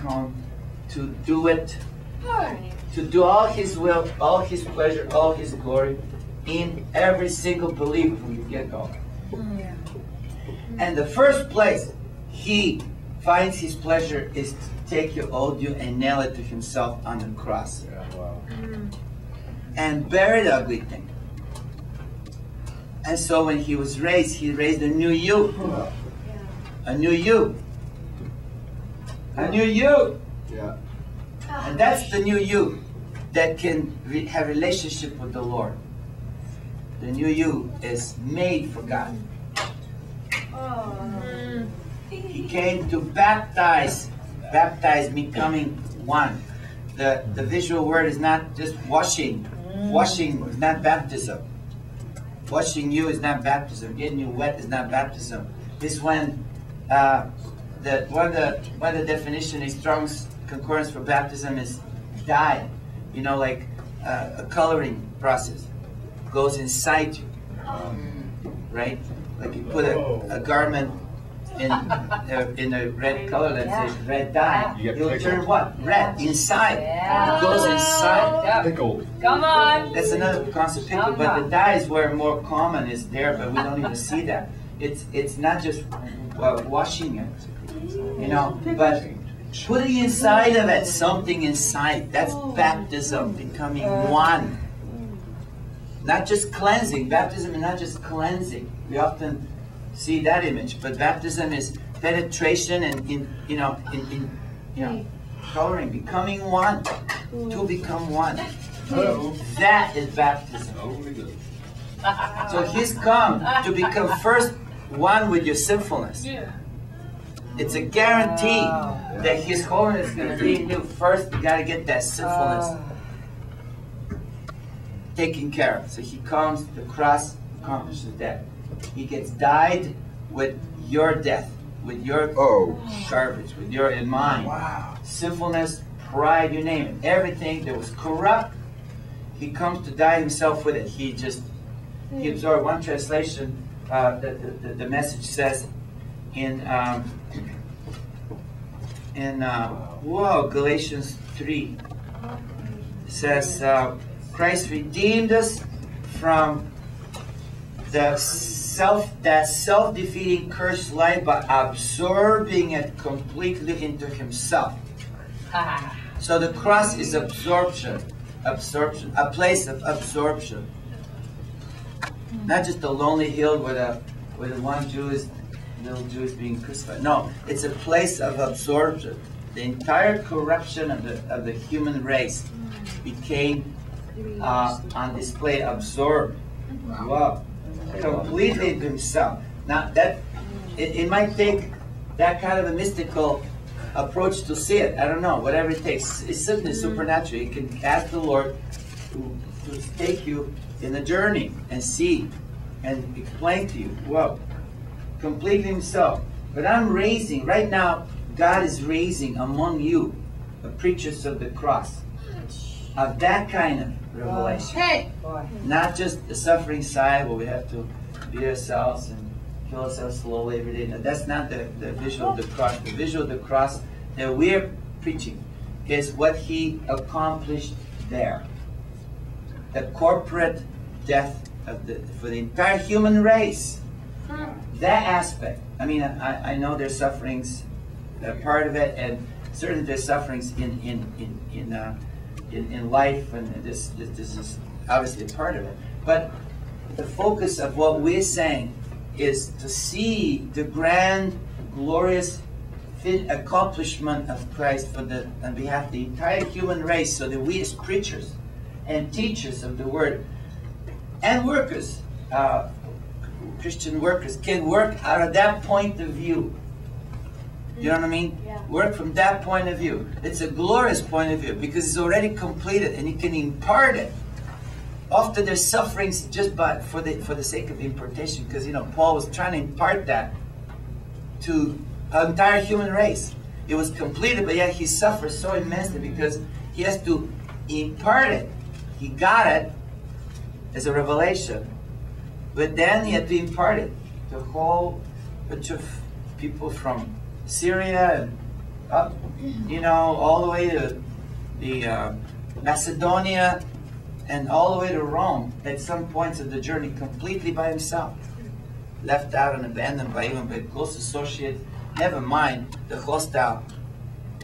come to do it, to do all His will, all His pleasure, all His glory in every single believer from the get-go. And the first place He finds His pleasure is to take you, hold you, and nail it to Himself on the cross. And bury the ugly thing. And so when He was raised, He raised a new you. A new you. A new you. Yeah. And that's the new you that can have relationship with the Lord. The new you is made for God. He came to baptize, becoming one. The visual word is not just washing. Washing is not baptism. Washing you is not baptism. Getting you wet is not baptism. It's when one of the definition in Strong's Concordance for baptism is dye. You know, like a coloring process goes inside you, right? Like you put a garment in a red color, let's say red dye, it'll turn what? Red inside. It goes inside. Pickled. Come on. That's another concept, pickle, but the dye is where more common is there, but we don't even see that. It's not just washing it, you know, but putting inside of it something inside. That's baptism, becoming one. Not just cleansing. Baptism is not just cleansing. We often see that image, but baptism is penetration and in coloring, becoming one, to become one. That is baptism. So He's come to become first one with your sinfulness. It's a guarantee that His holiness is going to be in you. First, you got to get that sinfulness taken care of. So He comes, the cross accomplishes that. He gets died with your death, with your garbage, with your in mind. Sinfulness, pride, you name it. Everything that was corrupt, He comes to die Himself with it. He absorbed. One translation, the message says in Galatians 3, it says, Christ redeemed us from that self-defeating cursed life by absorbing it completely into Himself. So the cross is absorption, a place of absorption. Not just a lonely hill where the one little Jew is being crucified. No, it's a place of absorption. The entire corruption of the human race became on display, absorbed. Wow. Completely into Himself. Now that it might take that kind of a mystical approach to see it. I don't know. Whatever it takes, it's certainly supernatural. You can ask the Lord to take you in the journey and see and explain to you. Well, completely Himself. But I'm raising right now. God is raising among you the preachers of the cross, of that kind of revelation. Not just the suffering side where we have to beat ourselves and kill ourselves slowly every day. No, that's not the visual of the cross. The visual of the cross that we're preaching is what He accomplished there. The corporate death for the entire human race. That aspect. I mean, I know there's sufferings that are part of it, and certainly there's sufferings in life, and this is obviously a part of it. But the focus of what we're saying is to see the grand, glorious accomplishment of Christ on behalf of the entire human race, so that we as preachers and teachers of the Word and workers, Christian workers, can work out of that point of view. You know what I mean? Yeah. Work from that point of view. It's a glorious point of view because it's already completed and you can impart it. Often there's sufferings just for the sake of impartation, because Paul was trying to impart that to an entire human race. It was completed, but yet he suffers so immensely because he has to impart it. He got it as a revelation, but then he had to impart it to a whole bunch of people from Syria and up, you know, all the way to the Macedonia and all the way to Rome at some points of the journey completely by himself. Left out and abandoned by even by close associates. Never mind the hostile,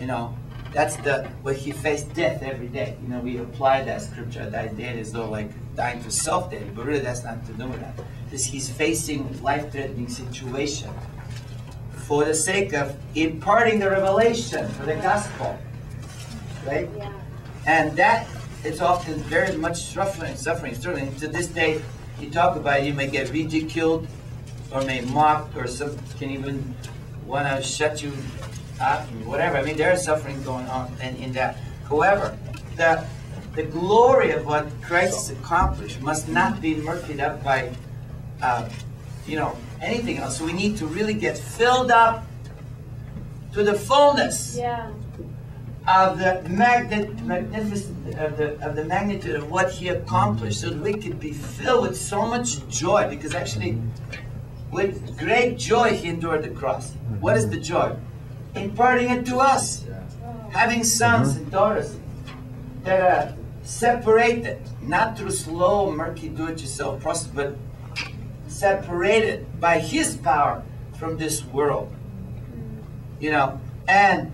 you know, that's where he faced death every day. You know, we apply that scripture, that dead as though like dying to self-death, but really that's not to do with that. Because he's facing life-threatening situation for the sake of imparting the revelation for the gospel, right? Yeah. And that is often very much suffering. Certainly to this day, you talk about it, you may get ridiculed or may mocked or some can even want to shut you up, whatever. I mean, there is suffering going on in that. However, the glory of what Christ has accomplished must not be murkied up by, you know, anything else. So we need to really get filled up to the fullness of the magnificent of the magnitude of what He accomplished, so that we could be filled with so much joy. Because actually, with great joy He endured the cross. What is the joy? Imparting it to us. Having sons and daughters that are separated, not through slow, murky, do-it-yourself process, but separated by His power from this world. You know, and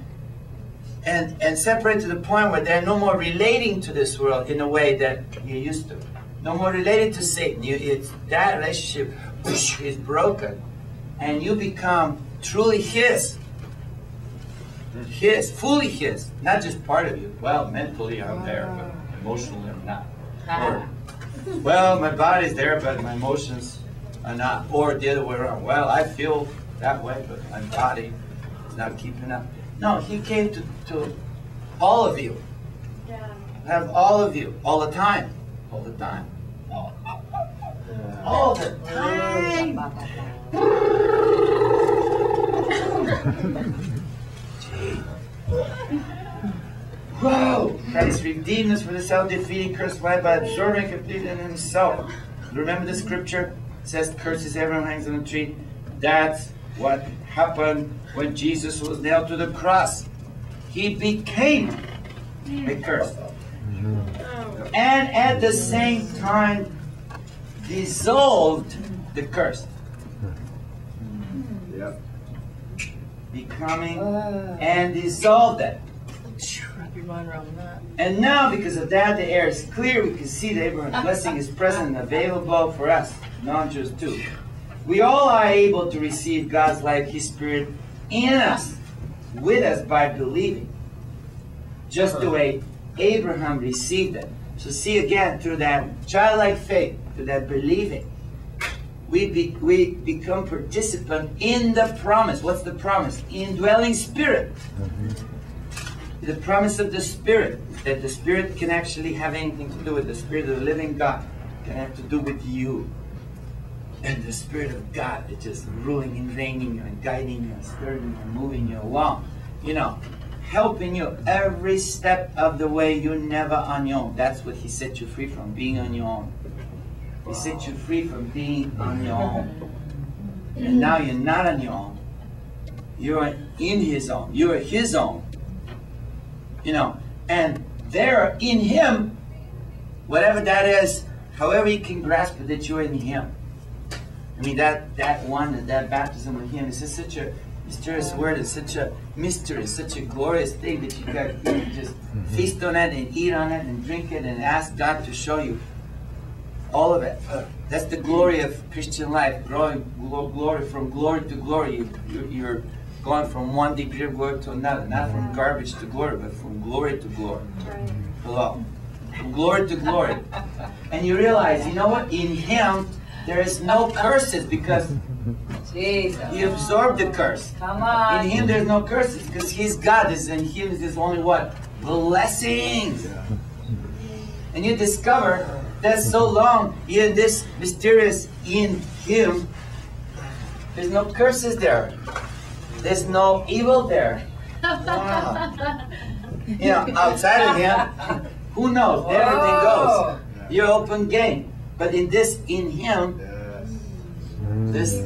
separated to the point where they're no more relating to this world in a way that you used to. No more related to Satan. That relationship is broken, and you become truly His. His, fully His, not just part of you. Well, mentally I'm there, but emotionally I'm not. Or, well, my body's there, but my emotions are not. Or the other way around. Well, I feel that way, but my body is not keeping up. No, He came to all of you. Have all of you, all the time. All the time. All the time. Whoa! Christ redeemed us from the self-defeating curse life by absorbing completely in Himself. Remember the scripture? It says, curses everyone hangs on the tree. That's what happened when Jesus was nailed to the cross. He became a curse. And at the same time, dissolved the curse. Yep. Becoming and dissolved it. And now, because of that, the air is clear. We can see that Abraham's blessing is present and available for us, non-Jews too. We all are able to receive God's life, His Spirit in us, with us by believing. Just the way Abraham received it. So see again, through that childlike faith, through that believing, we become participant in the promise. What's the promise? Indwelling Spirit. The promise of the Spirit, that the Spirit can actually have anything to do with the Spirit of the living God, can have to do with you. And the Spirit of God is just ruling and reigning you and guiding you and stirring you and moving you along. You know, helping you every step of the way. You're never on your own. That's what He set you free from, being on your own. He set you free from being on your own. And now you're not on your own. You're in His own. You're His own. You know, and there in Him, whatever that is, however you can grasp it, that you're in Him. I mean, that baptism with Him is just such a mysterious word. It's such a mystery, such a glorious thing that you got to just feast on it and eat on it and drink it and ask God to show you all of it. That's the glory of Christian life, growing glory from glory to glory. You're going from one degree of glory to another, not from garbage to glory, but from glory to glory. Hello. From glory to glory. And you realize, you know what? In Him, there is no curses because He absorbed the curse. Come on. In Him, there's no curses because He's God. In Him, there's only what? Blessings. And you discover that so long in this mysterious in Him, there's no curses there. There's no evil there. Wow. You know, outside of Him, who knows? Everything goes. You're open game. But in this, in Him, this,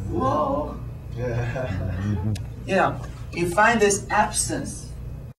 whoa. You know, you find this absence